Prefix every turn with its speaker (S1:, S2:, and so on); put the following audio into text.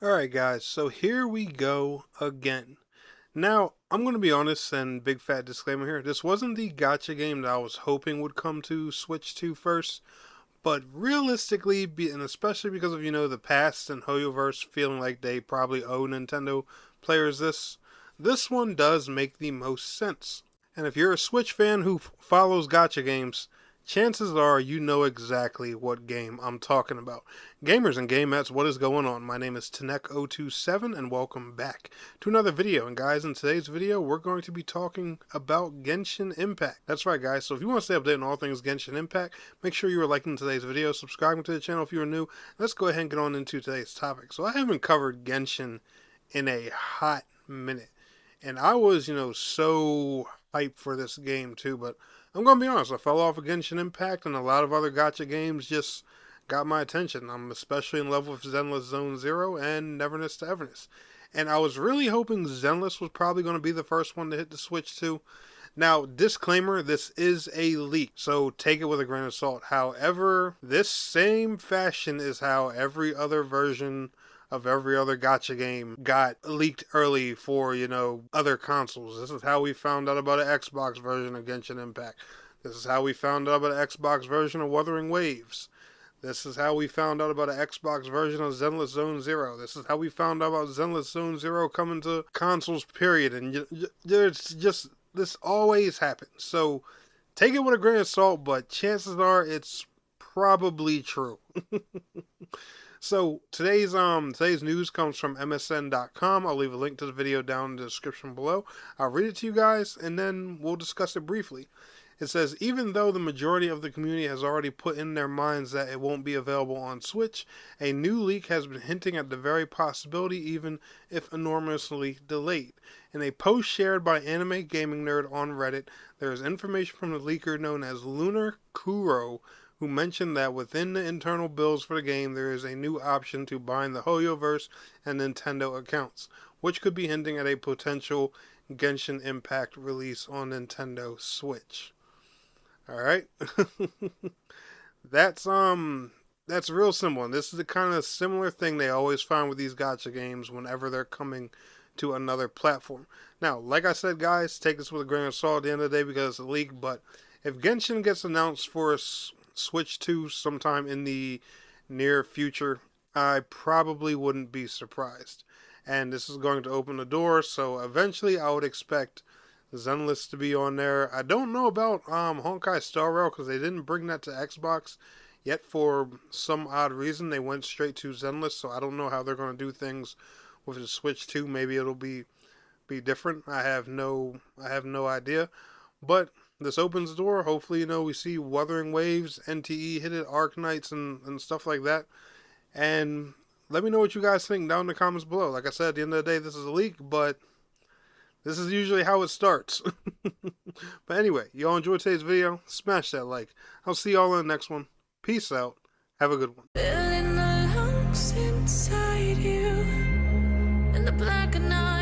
S1: Alright guys, so here we go again. Now, I'm going to be honest and big fat disclaimer here. This wasn't the gacha game that I was hoping would come to Switch 2 first, but realistically, and especially because of, the past and hoyoverse feeling like they probably owe Nintendo players this one does make the most sense. And if you're a Switch fan who follows gacha games, chances are you know exactly what game I'm talking about. Gamers and gamettes, what is going on? My name is Tanek027 and welcome back to another video. And guys, in today's video, we're going to be talking about Genshin Impact. That's right guys, so if you want to stay updated on all things Genshin Impact, make sure you are liking today's video, subscribing to the channel if you are new. Let's go ahead and get on into today's topic. So I haven't covered Genshin in a hot minute. And I was, so hyped for this game too, but I'm going to be honest, I fell off of Genshin Impact and a lot of other gacha games just got my attention. I'm especially in love with Zenless Zone Zero and Neverness to Everness. And I was really hoping Zenless was probably going to be the first one to hit the Switch too. Now, disclaimer, this is a leak, so take it with a grain of salt. However, this same fashion is how every other version of every other gacha game got leaked early for, other consoles. This is how we found out about an Xbox version of Genshin Impact. This is how we found out about an Xbox version of Wuthering Waves. This is how we found out about an Xbox version of Zenless Zone Zero. This is how we found out about Zenless Zone Zero coming to consoles, period. And there's just, this always happens. So take it with a grain of salt, but chances are it's probably true. So today's news comes from MSN.com. I'll leave a link to the video down in the description below. I'll read it to you guys and then we'll discuss it briefly. It says, even though the majority of the community has already put in their minds that it won't be available on Switch, a new leak has been hinting at the very possibility, even if enormously delayed. In a post shared by Anime Gaming Nerd on Reddit, there is information from the leaker known as Lunar Kuro, who mentioned that within the internal builds for the game, there is a new option to bind the hoyoverse and Nintendo accounts, which could be hinting at a potential Genshin Impact release on Nintendo Switch. Alright? That's real simple, and this is the kind of similar thing they always find with these gacha games whenever they're coming to another platform. Now, like I said, guys, take this with a grain of salt at the end of the day because it's a leak, but if Genshin gets announced for Switch 2 sometime in the near future, I probably wouldn't be surprised. And this is going to open the door, so eventually I would expect Zenless to be on there. I don't know about Honkai Star Rail because they didn't bring that to Xbox yet for some odd reason. They went straight to Zenless, so I don't know how they're going to do things with the Switch 2. Maybe it'll be different. I have no idea. But this opens the door. Hopefully, we see Wuthering Waves, NTE hit it, Arknights, and stuff like that. And let me know what you guys think down in the comments below. Like I said, at the end of the day, this is a leak, but this is usually how it starts. But anyway, y'all enjoyed today's video. Smash that like. I'll see y'all in the next one. Peace out. Have a good one.
S2: Feeling the lungs inside you and the black night.